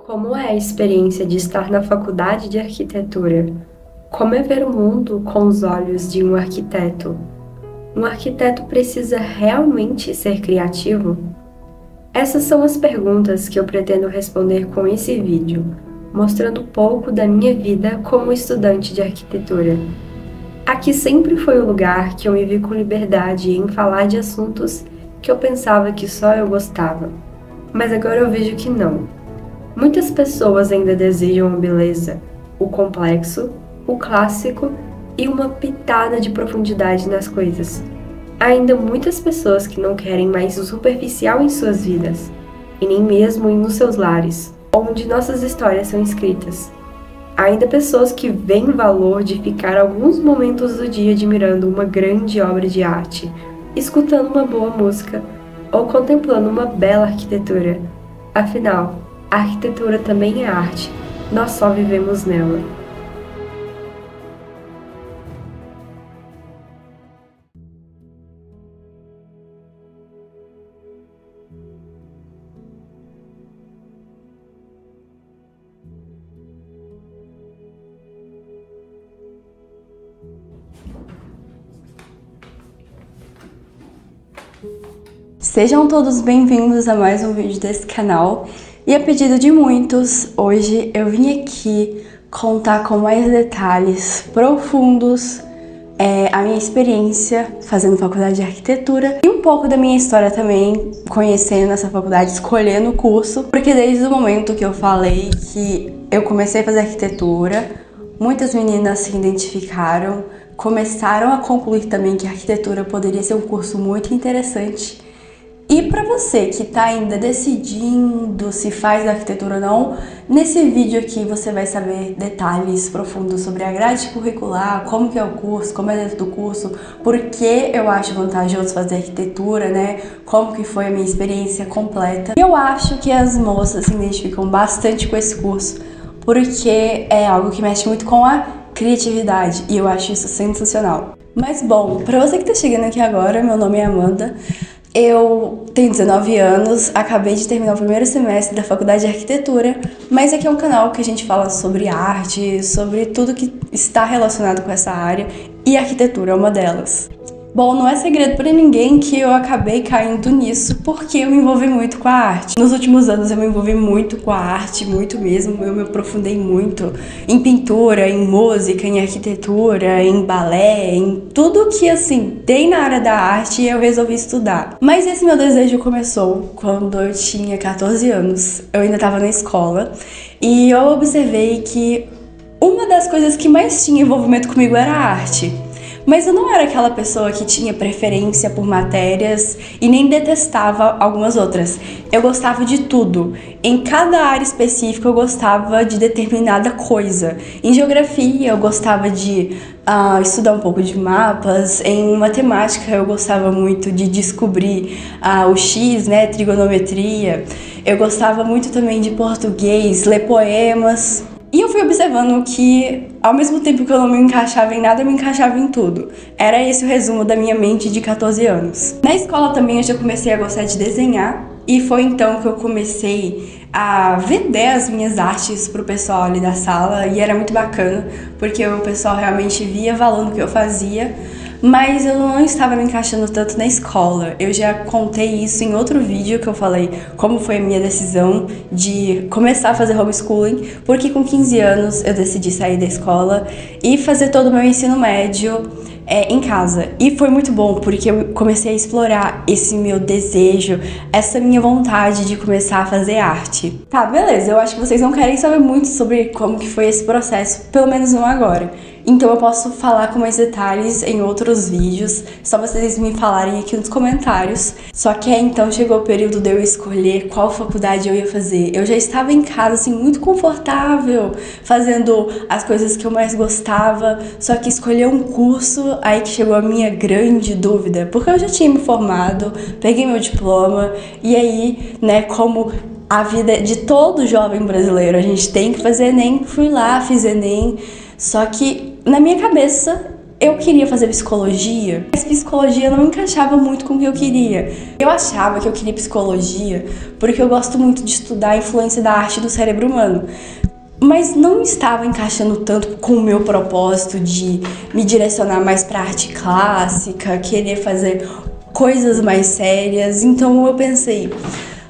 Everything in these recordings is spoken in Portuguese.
Como é a experiência de estar na faculdade de arquitetura? Como é ver o mundo com os olhos de um arquiteto? Um arquiteto precisa realmente ser criativo? Essas são as perguntas que eu pretendo responder com esse vídeo, mostrando um pouco da minha vida como estudante de arquitetura. Aqui sempre foi o lugar que eu me vi com liberdade em falar de assuntos que eu pensava que só eu gostava, mas agora eu vejo que não. Muitas pessoas ainda desejam a beleza, o complexo, o clássico e uma pitada de profundidade nas coisas. Há ainda muitas pessoas que não querem mais o superficial em suas vidas, e nem mesmo nos seus lares, onde nossas histórias são escritas. Há ainda pessoas que veem valor de ficar alguns momentos do dia admirando uma grande obra de arte, escutando uma boa música ou contemplando uma bela arquitetura. Afinal, a arquitetura também é arte, nós só vivemos nela. Sejam todos bem-vindos a mais um vídeo desse canal. E a pedido de muitos, hoje eu vim aqui contar com mais detalhes profundos a minha experiência fazendo faculdade de arquitetura e um pouco da minha história também, conhecendo essa faculdade, escolhendo o curso, porque desde o momento que eu falei que eu comecei a fazer arquitetura, muitas meninas se identificaram, começaram a concluir também que a arquitetura poderia ser um curso muito interessante. E para você que está ainda decidindo se faz arquitetura ou não, nesse vídeo aqui você vai saber detalhes profundos sobre a grade curricular, como que é o curso, como é dentro do curso, por que eu acho vantajoso fazer arquitetura, né? Como que foi a minha experiência completa. E eu acho que as moças se identificam bastante com esse curso, porque é algo que mexe muito com a criatividade e eu acho isso sensacional. Mas bom, para você que está chegando aqui agora, meu nome é Amanda. Eu tenho 19 anos, acabei de terminar o primeiro semestre da faculdade de arquitetura, mas aqui é um canal que a gente fala sobre arte, sobre tudo que está relacionado com essa área, e a arquitetura é uma delas. Bom, não é segredo para ninguém que eu acabei caindo nisso porque eu me envolvi muito com a arte. Nos últimos anos eu me envolvi muito com a arte, muito mesmo. Eu me aprofundei muito em pintura, em música, em arquitetura, em balé, em tudo que assim tem na área da arte e eu resolvi estudar. Mas esse meu desejo começou quando eu tinha 14 anos. Eu ainda estava na escola e eu observei que uma das coisas que mais tinha envolvimento comigo era a arte. Mas eu não era aquela pessoa que tinha preferência por matérias e nem detestava algumas outras. Eu gostava de tudo. Em cada área específica eu gostava de determinada coisa. Em geografia eu gostava de estudar um pouco de mapas. Em matemática eu gostava muito de descobrir o X, né, trigonometria. Eu gostava muito também de português, ler poemas. E eu fui observando que, ao mesmo tempo que eu não me encaixava em nada, eu me encaixava em tudo. Era esse o resumo da minha mente de 14 anos. Na escola também eu já comecei a gostar de desenhar, e foi então que eu comecei a vender as minhas artes pro pessoal ali da sala, e era muito bacana, porque o pessoal realmente via valor no que eu fazia. Mas eu não estava me encaixando tanto na escola. Eu já contei isso em outro vídeo que eu falei como foi a minha decisão de começar a fazer homeschooling, porque com 15 anos eu decidi sair da escola e fazer todo o meu ensino médio em casa. E foi muito bom, porque eu comecei a explorar esse meu desejo, essa minha vontade de começar a fazer arte. Tá, beleza, eu acho que vocês não querem saber muito sobre como que foi esse processo, pelo menos não agora. Então eu posso falar com mais detalhes em outros vídeos, só vocês me falarem aqui nos comentários. Só que então chegou o período de eu escolher qual faculdade eu ia fazer. Eu já estava em casa, assim, muito confortável, fazendo as coisas que eu mais gostava, só que escolher um curso, aí que chegou a minha grande dúvida, porque eu já tinha me formado, peguei meu diploma, e aí, né, como a vida de todo jovem brasileiro, a gente tem que fazer Enem, fui lá, fiz Enem, só que na minha cabeça eu queria fazer psicologia, mas psicologia não encaixava muito com o que eu queria. Eu achava que eu queria psicologia porque eu gosto muito de estudar a influência da arte do cérebro humano, mas não estava encaixando tanto com o meu propósito de me direcionar mais para arte clássica, querer fazer coisas mais sérias. Então eu pensei,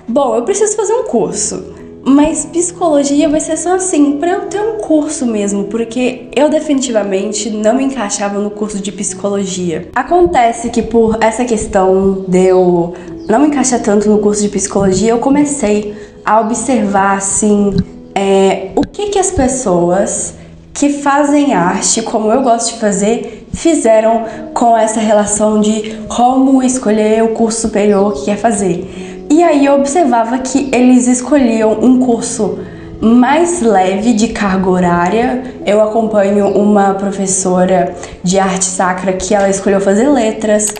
bom, eu preciso fazer um curso. Mas psicologia vai ser só assim, pra eu ter um curso mesmo, porque eu definitivamente não me encaixava no curso de psicologia. Acontece que por essa questão de eu não me encaixar tanto no curso de psicologia, eu comecei a observar, assim, o que as pessoas que fazem arte, como eu gosto de fazer, fizeram com essa relação de como escolher o curso superior que quer fazer. E aí eu observava que eles escolhiam um curso mais leve de carga horária. Eu acompanho uma professora de arte sacra que ela escolheu fazer letras.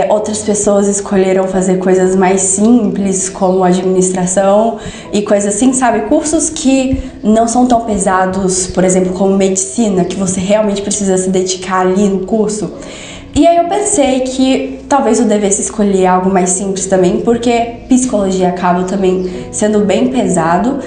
Outras pessoas escolheram fazer coisas mais simples, como administração e coisas assim, sabe? Cursos que não são tão pesados, por exemplo, como medicina, que você realmente precisa se dedicar ali no curso. E aí eu pensei que talvez eu devesse escolher algo mais simples também, porque psicologia acaba também sendo bem pesado.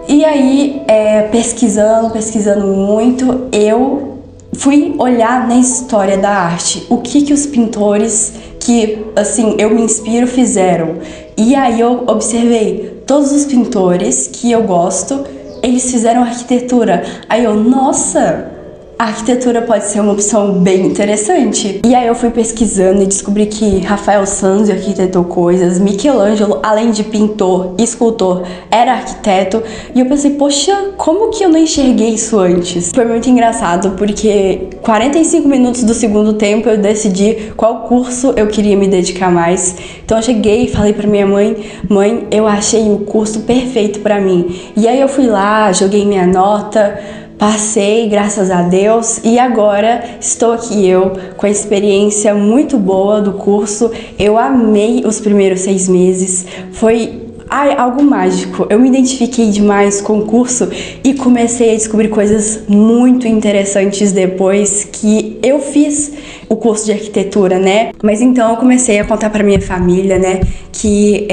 E aí, pesquisando muito, eu fui olhar na história da arte, o que os pintores que, assim, eu me inspiro fizeram. E aí eu observei todos os pintores que eu gosto, eles fizeram arquitetura. Aí eu, nossa, a arquitetura pode ser uma opção bem interessante. E aí eu fui pesquisando e descobri que Rafael Sanzio arquitetou coisas, Michelangelo, além de pintor e escultor, era arquiteto. E eu pensei, poxa, como que eu não enxerguei isso antes? Foi muito engraçado, porque 45 minutos do segundo tempo eu decidi qual curso eu queria me dedicar mais. Então eu cheguei e falei pra minha mãe, mãe, eu achei o curso perfeito pra mim. E aí eu fui lá, joguei minha nota, passei, graças a Deus, e agora estou aqui eu com a experiência muito boa do curso. Eu amei os primeiros 6 meses, foi algo mágico. Eu me identifiquei demais com o curso e comecei a descobrir coisas muito interessantes depois que eu fiz o curso de arquitetura, né? Mas então eu comecei a contar pra minha família, né, que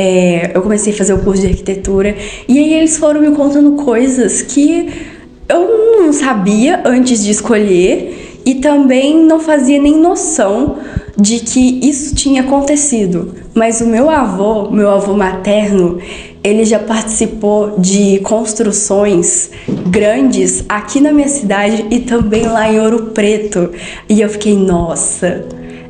eu comecei a fazer o curso de arquitetura, e aí eles foram me contando coisas que eu não sabia antes de escolher e também não fazia nem noção de que isso tinha acontecido. Mas o meu avô materno, ele já participou de construções grandes aqui na minha cidade e também lá em Ouro Preto. E eu fiquei, nossa,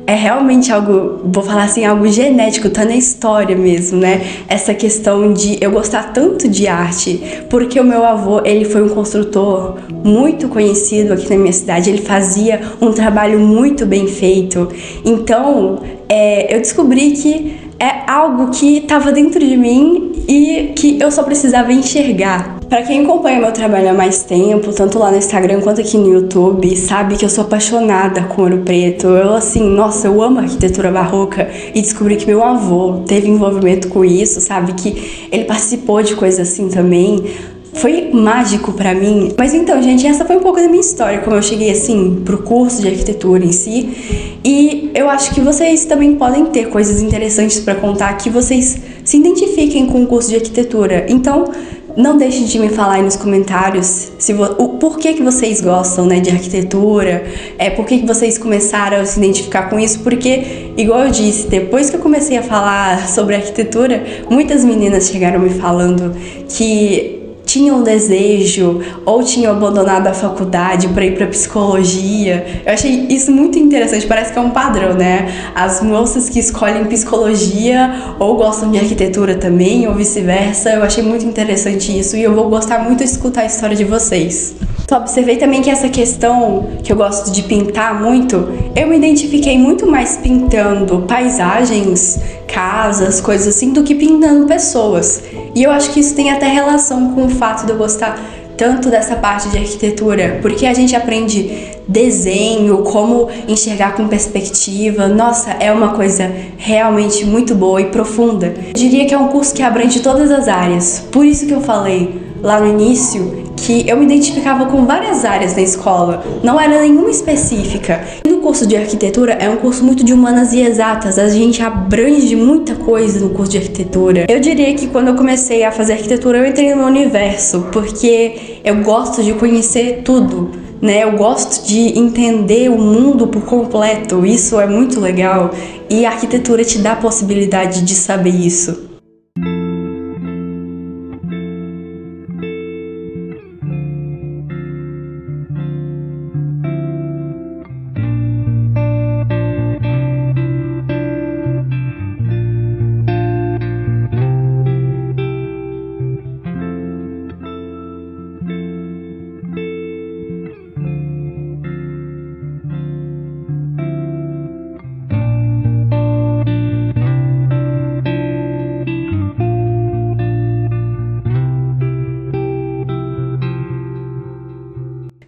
é realmente algo, vou falar assim, algo genético, tá na história mesmo, né? Essa questão de eu gostar tanto de arte, porque o meu avô, ele foi um construtor muito conhecido aqui na minha cidade, ele fazia um trabalho muito bem feito. Então, eu descobri que é algo que estava dentro de mim e que eu só precisava enxergar. Pra quem acompanha meu trabalho há mais tempo, tanto lá no Instagram quanto aqui no YouTube, sabe que eu sou apaixonada com Ouro Preto. Eu, assim, nossa, eu amo arquitetura barroca e descobri que meu avô teve envolvimento com isso, sabe? Que ele participou de coisas assim também. Foi mágico pra mim. Mas então, gente, essa foi um pouco da minha história, como eu cheguei, assim, pro curso de arquitetura em si. E eu acho que vocês também podem ter coisas interessantes pra contar, que vocês se identifiquem com o curso de arquitetura. Então, não deixem de me falar aí nos comentários o porquê que vocês gostam, né, de arquitetura, por que vocês começaram a se identificar com isso, porque, igual eu disse, depois que eu comecei a falar sobre arquitetura, muitas meninas chegaram me falando que tinham um desejo ou tinham abandonado a faculdade para ir para psicologia. Eu achei isso muito interessante, parece que é um padrão, né? As moças que escolhem psicologia ou gostam de arquitetura também, ou vice-versa. Eu achei muito interessante isso e eu vou gostar muito de escutar a história de vocês. Então, observei também que essa questão que eu gosto de pintar muito, eu me identifiquei muito mais pintando paisagens, casas, coisas assim, do que pintando pessoas. E eu acho que isso tem até relação com o fato de eu gostar tanto dessa parte de arquitetura, porque a gente aprende desenho, como enxergar com perspectiva. Nossa, é uma coisa realmente muito boa e profunda. Eu diria que é um curso que abrange todas as áreas. Por isso que eu falei lá no início que eu me identificava com várias áreas na escola, não era nenhuma específica. No curso de arquitetura é um curso muito de humanas e exatas, a gente abrange muita coisa no curso de arquitetura. Eu diria que quando eu comecei a fazer arquitetura eu entrei no meu universo, porque eu gosto de conhecer tudo, né? Eu gosto de entender o mundo por completo, isso é muito legal e a arquitetura te dá a possibilidade de saber isso.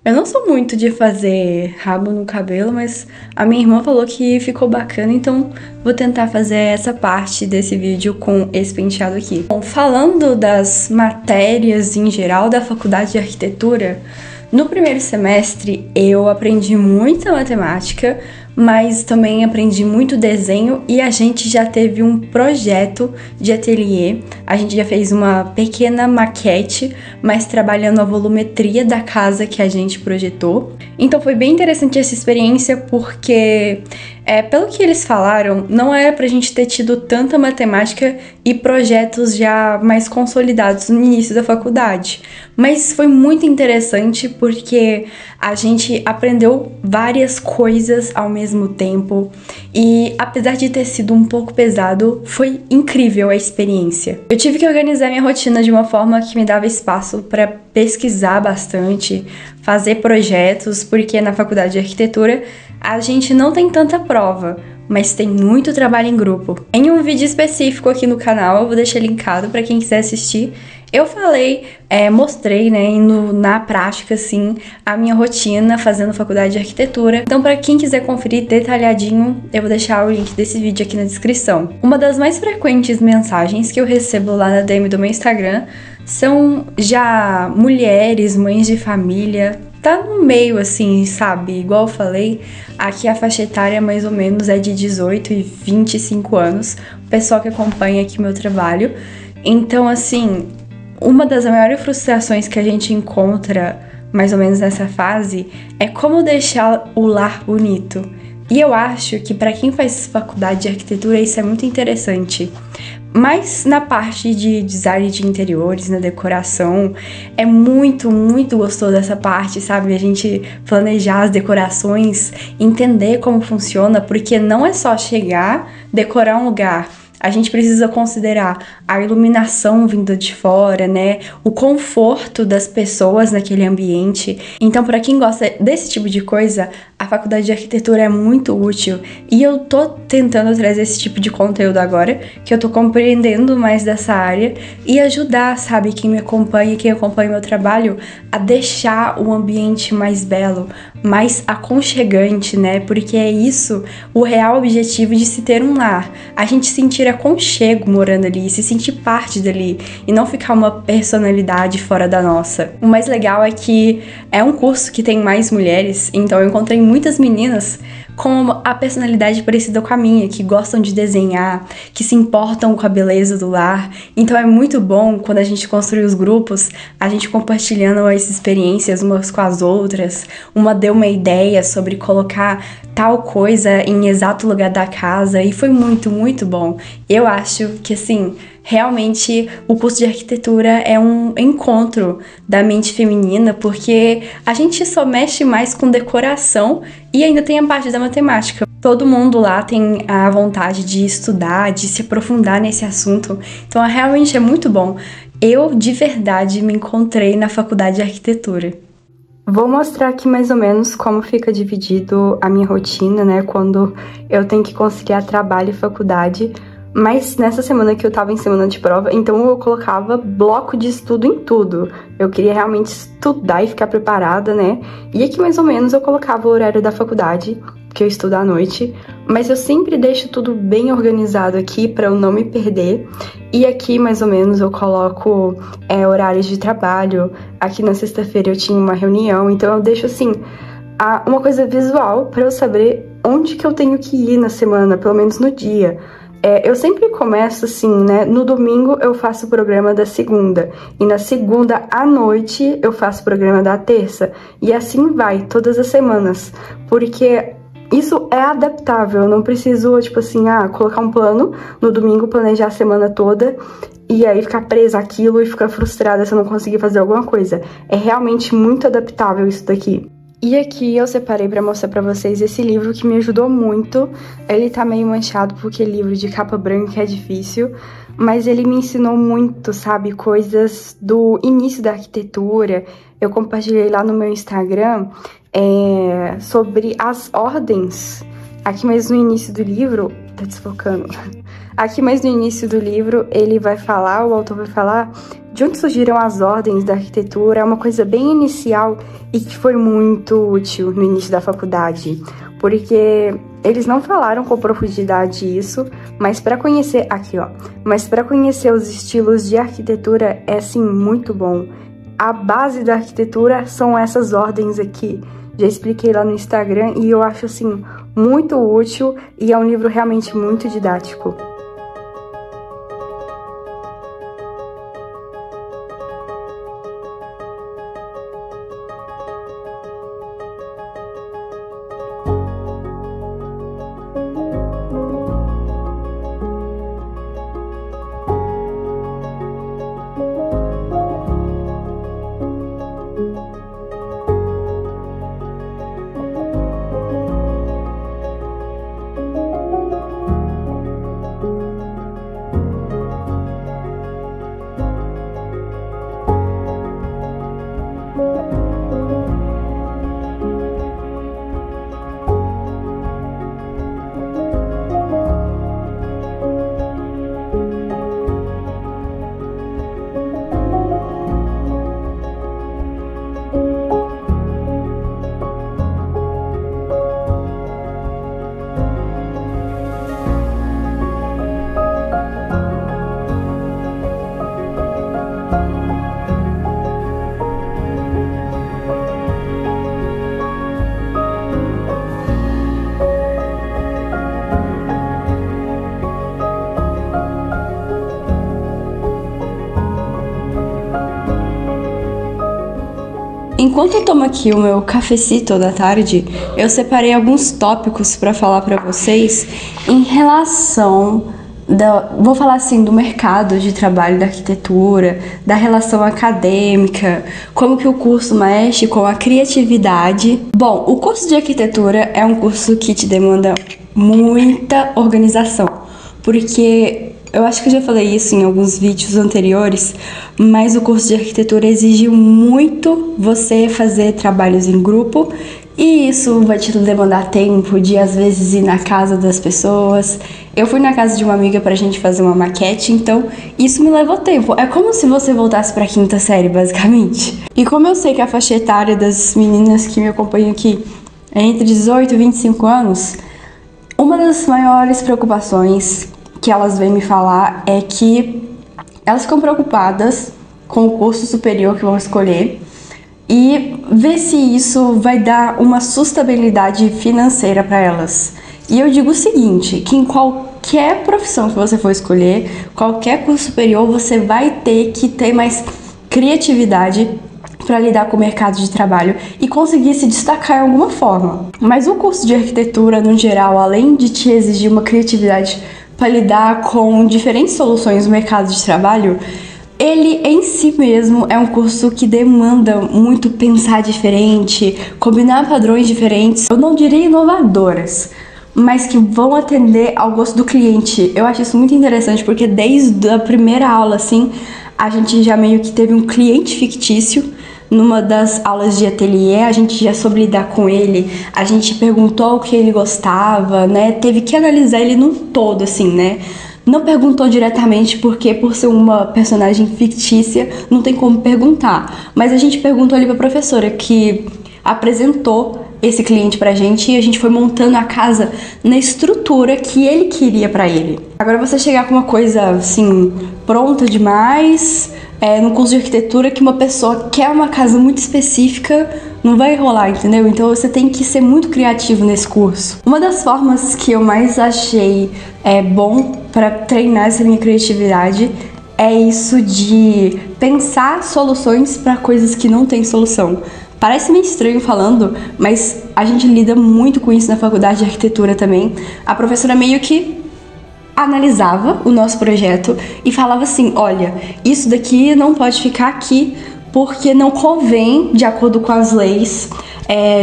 Eu não sou muito de fazer rabo no cabelo, mas a minha irmã falou que ficou bacana, então vou tentar fazer essa parte desse vídeo com esse penteado aqui. Bom, falando das matérias em geral da faculdade de arquitetura, no primeiro semestre eu aprendi muita matemática, mas também aprendi muito desenho e a gente já teve um projeto de ateliê. A gente já fez uma pequena maquete, mas trabalhando a volumetria da casa que a gente projetou. Então foi bem interessante essa experiência porque, pelo que eles falaram, não era pra gente ter tido tanta matemática e projetos já mais consolidados no início da faculdade. Mas foi muito interessante porque a gente aprendeu várias coisas ao mesmo tempo e apesar de ter sido um pouco pesado, foi incrível a experiência. Eu tive que organizar minha rotina de uma forma que me dava espaço para pesquisar bastante, fazer projetos, porque na faculdade de arquitetura a gente não tem tanta prova, mas tem muito trabalho em grupo. Em um vídeo específico aqui no canal, eu vou deixar linkado para quem quiser assistir. Eu falei, mostrei, né, na prática, assim, a minha rotina fazendo faculdade de arquitetura. Então, para quem quiser conferir detalhadinho, eu vou deixar o link desse vídeo aqui na descrição. Uma das mais frequentes mensagens que eu recebo lá na DM do meu Instagram são já mulheres, mães de família, tá no meio, assim, sabe? Igual eu falei, aqui a faixa etária mais ou menos é de 18 e 25 anos, o pessoal que acompanha aqui meu trabalho. Então, assim, uma das maiores frustrações que a gente encontra, mais ou menos nessa fase, é como deixar o lar bonito. E eu acho que para quem faz faculdade de arquitetura isso é muito interessante. Mas na parte de design de interiores, na decoração, é muito, muito gostoso essa parte, sabe? A gente planejar as decorações, entender como funciona, porque não é só chegar, decorar um lugar. A gente precisa considerar a iluminação vinda de fora, né? O conforto das pessoas naquele ambiente. Então, para quem gosta desse tipo de coisa, a faculdade de arquitetura é muito útil. E eu tô tentando trazer esse tipo de conteúdo agora, que eu tô compreendendo mais dessa área e ajudar, sabe, quem acompanha meu trabalho, a deixar o ambiente mais belo, mais aconchegante, né? Porque é isso o real objetivo de se ter um lar. A gente sentir aconchego morando ali, se sentir parte dali e não ficar uma personalidade fora da nossa. O mais legal é que é um curso que tem mais mulheres, então eu encontrei muitas meninas com a personalidade parecida com a minha, que gostam de desenhar, que se importam com a beleza do lar. Então é muito bom quando a gente construi os grupos, a gente compartilhando as experiências umas com as outras. Uma deu uma ideia sobre colocar tal coisa em exato lugar da casa e foi muito, muito bom. Eu acho que, assim, realmente o curso de arquitetura é um encontro da mente feminina, porque a gente só mexe mais com decoração e ainda tem a parte da matemática. Todo mundo lá tem a vontade de estudar, de se aprofundar nesse assunto, então realmente é muito bom. Eu, de verdade, me encontrei na faculdade de arquitetura. Vou mostrar aqui mais ou menos como fica dividido a minha rotina, né, quando eu tenho que conciliar trabalho e faculdade. Mas nessa semana que eu tava em semana de prova, então eu colocava bloco de estudo em tudo. Eu queria realmente estudar e ficar preparada, né? E aqui mais ou menos eu colocava o horário da faculdade porque eu estudo à noite, mas eu sempre deixo tudo bem organizado aqui para eu não me perder. E aqui, mais ou menos, eu coloco horários de trabalho. Aqui na sexta-feira eu tinha uma reunião, então eu deixo assim uma coisa visual para eu saber onde que eu tenho que ir na semana, pelo menos no dia. Eu sempre começo assim, né? No domingo eu faço o programa da segunda, e na segunda à noite eu faço o programa da terça, e assim vai, todas as semanas, porque isso é adaptável. Eu não preciso, tipo assim, colocar um plano no domingo, planejar a semana toda, e aí ficar presa àquilo e ficar frustrada se eu não conseguir fazer alguma coisa. É realmente muito adaptável isso daqui. E aqui eu separei pra mostrar pra vocês esse livro que me ajudou muito. Ele tá meio manchado porque livro de capa branca é difícil, mas ele me ensinou muito, sabe? Coisas do início da arquitetura. Eu compartilhei lá no meu Instagram sobre as ordens. Aqui mais no início do livro... Tá desfocando. Aqui mais no início do livro ele vai falar, o autor vai falar de onde surgiram as ordens da arquitetura. É uma coisa bem inicial e que foi muito útil no início da faculdade, porque eles não falaram com profundidade isso, mas para conhecer os estilos de arquitetura é sim muito bom. A base da arquitetura são essas ordens aqui. Já expliquei lá no Instagram e eu acho assim muito útil, e é um livro realmente muito didático. Enquanto eu tomo aqui o meu cafecito da tarde, eu separei alguns tópicos para falar para vocês em relação vou falar assim do mercado de trabalho da arquitetura, da relação acadêmica, como que o curso mexe com a criatividade. Bom, o curso de arquitetura é um curso que te demanda muita organização, porque eu acho que eu já falei isso em alguns vídeos anteriores, mas o curso de arquitetura exige muito você fazer trabalhos em grupo, e isso vai te demandar tempo de, às vezes, ir na casa das pessoas. Eu fui na casa de uma amiga pra gente fazer uma maquete, então isso me levou tempo. É como se você voltasse pra quinta série, basicamente. E como eu sei que a faixa etária das meninas que me acompanham aqui é entre 18 e 25 anos, uma das maiores preocupações que elas vêm me falar é que elas ficam preocupadas com o curso superior que vão escolher e ver se isso vai dar uma sustentabilidade financeira para elas. E eu digo o seguinte, que em qualquer profissão que você for escolher, qualquer curso superior, você vai ter que ter mais criatividade para lidar com o mercado de trabalho e conseguir se destacar em alguma forma. Mas o curso de arquitetura, no geral, além de te exigir uma criatividade para lidar com diferentes soluções no mercado de trabalho, ele em si mesmo é um curso que demanda muito pensar diferente, combinar padrões diferentes, eu não diria inovadoras, mas que vão atender ao gosto do cliente. Eu acho isso muito interessante, porque desde a primeira aula, assim, a gente já meio que teve um cliente fictício. Numa das aulas de ateliê, a gente já soube lidar com ele, a gente perguntou o que ele gostava, né? Teve que analisar ele num todo, assim, né? Não perguntou diretamente porque, por ser uma personagem fictícia, não tem como perguntar. Mas a gente perguntou ali pra professora, que apresentou esse cliente pra gente e a gente foi montando a casa na estrutura que ele queria pra ele. Agora você chegar com uma coisa assim, pronta demais, no curso de arquitetura que uma pessoa quer uma casa muito específica, não vai rolar, entendeu? Então você tem que ser muito criativo nesse curso. Uma das formas que eu mais achei bom pra treinar essa minha criatividade é isso de pensar soluções para coisas que não tem solução. Parece meio estranho falando, mas a gente lida muito com isso na faculdade de arquitetura também. A professora meio que analisava o nosso projeto e falava assim, olha, isso daqui não pode ficar aqui porque não convém, de acordo com as leis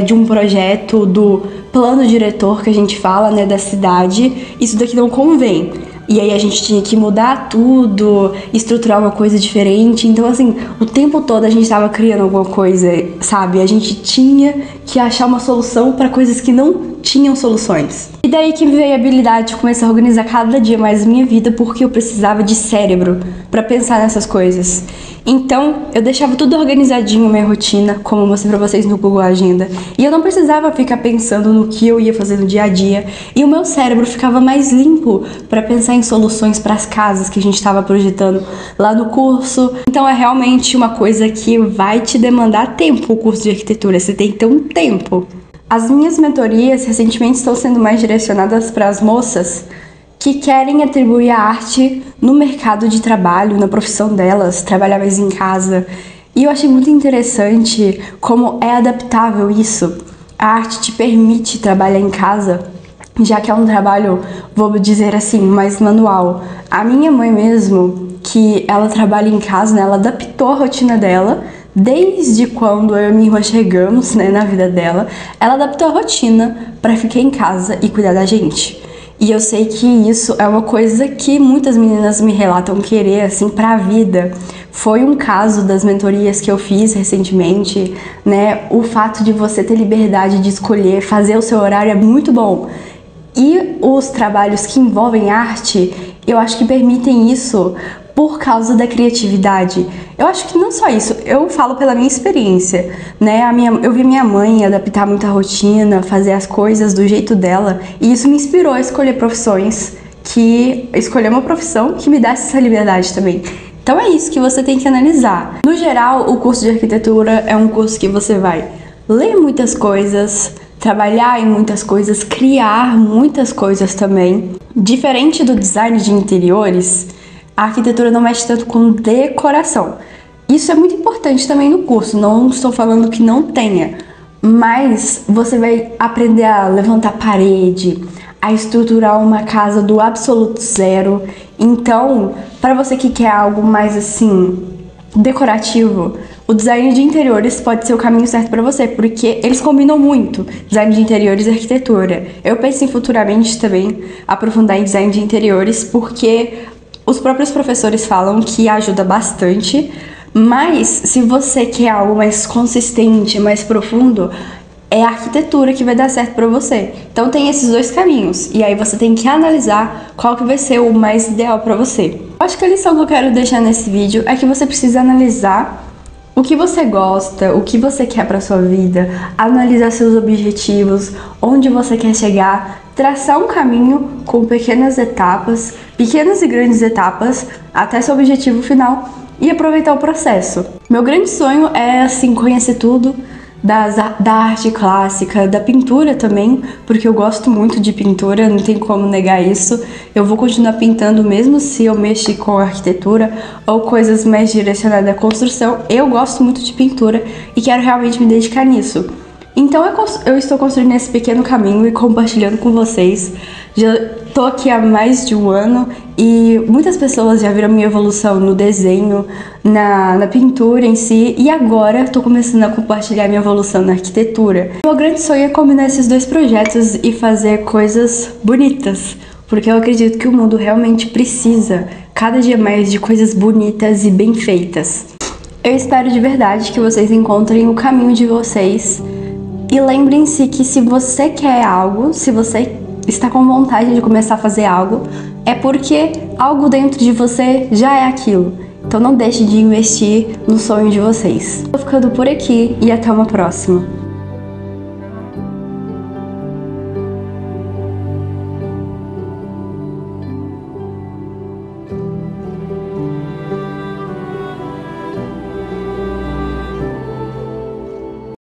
de um projeto, do plano diretor que a gente fala, né, da cidade, isso daqui não convém. E aí a gente tinha que mudar tudo, estruturar uma coisa diferente. Então, assim, o tempo todo a gente tava criando alguma coisa, sabe? A gente tinha que achar uma solução para coisas que não tinham soluções. E daí que veio a habilidade de começar a organizar cada dia mais a minha vida, porque eu precisava de cérebro para pensar nessas coisas. Então, eu deixava tudo organizadinho, minha rotina, como eu mostrei pra vocês no Google Agenda. E eu não precisava ficar pensando no que eu ia fazer no dia a dia. E o meu cérebro ficava mais limpo para pensar em soluções para as casas que a gente estava projetando lá no curso. Então, é realmente uma coisa que vai te demandar tempo, o curso de arquitetura. Você tem que ter um tempo. As minhas mentorias recentemente estão sendo mais direcionadas para as moças que querem atribuir a arte no mercado de trabalho, na profissão delas, trabalhar mais em casa. E eu achei muito interessante como é adaptável isso. A arte te permite trabalhar em casa, já que é um trabalho, vou dizer assim, mais manual. A minha mãe mesmo, que ela trabalha em casa, né, ela adaptou a rotina dela, desde quando eu e minha irmã chegamos, né, na vida dela, ela adaptou a rotina para ficar em casa e cuidar da gente. E eu sei que isso é uma coisa que muitas meninas me relatam querer, assim, pra vida. Foi um caso das mentorias que eu fiz recentemente, né? O fato de você ter liberdade de escolher, fazer o seu horário é muito bom. E os trabalhos que envolvem arte, eu acho que permitem isso por causa da criatividade. Eu acho que não só isso, eu falo pela minha experiência, né? Eu vi minha mãe adaptar muito a rotina, fazer as coisas do jeito dela, e isso me inspirou a escolher escolher uma profissão que me desse essa liberdade também. Então é isso que você tem que analisar. No geral, o curso de arquitetura é um curso que você vai ler muitas coisas, trabalhar em muitas coisas, criar muitas coisas também. Diferente do design de interiores, a arquitetura não mexe tanto com decoração. Isso é muito importante também no curso, não estou falando que não tenha, mas você vai aprender a levantar parede, a estruturar uma casa do absoluto zero. Então, para você que quer algo mais assim, decorativo, o design de interiores pode ser o caminho certo para você, porque eles combinam muito, design de interiores e arquitetura. Eu penso em futuramente também aprofundar em design de interiores, porque os próprios professores falam que ajuda bastante, mas se você quer algo mais consistente, mais profundo, é a arquitetura que vai dar certo pra você. Então tem esses dois caminhos, e aí você tem que analisar qual que vai ser o mais ideal pra você. Eu acho que a lição que eu quero deixar nesse vídeo é que você precisa analisar o que você gosta, o que você quer pra sua vida, analisar seus objetivos, onde você quer chegar, traçar um caminho com pequenas etapas, pequenas e grandes etapas, até seu objetivo final e aproveitar o processo. Meu grande sonho é, assim, conhecer tudo da arte clássica, da pintura também, porque eu gosto muito de pintura, não tem como negar isso. Eu vou continuar pintando mesmo se eu mexer com arquitetura ou coisas mais direcionadas à construção. Eu gosto muito de pintura e quero realmente me dedicar nisso. Então eu estou construindo esse pequeno caminho e compartilhando com vocês. Já tô aqui há mais de um ano e muitas pessoas já viram minha evolução no desenho, na pintura em si, e agora tô começando a compartilhar minha evolução na arquitetura. Meu grande sonho é combinar esses dois projetos e fazer coisas bonitas, porque eu acredito que o mundo realmente precisa cada dia mais de coisas bonitas e bem feitas. Eu espero de verdade que vocês encontrem o caminho de vocês. E lembrem-se que se você quer algo, se você está com vontade de começar a fazer algo, é porque algo dentro de você já é aquilo. Então não deixe de investir no sonho de vocês. Tô ficando por aqui e até uma próxima.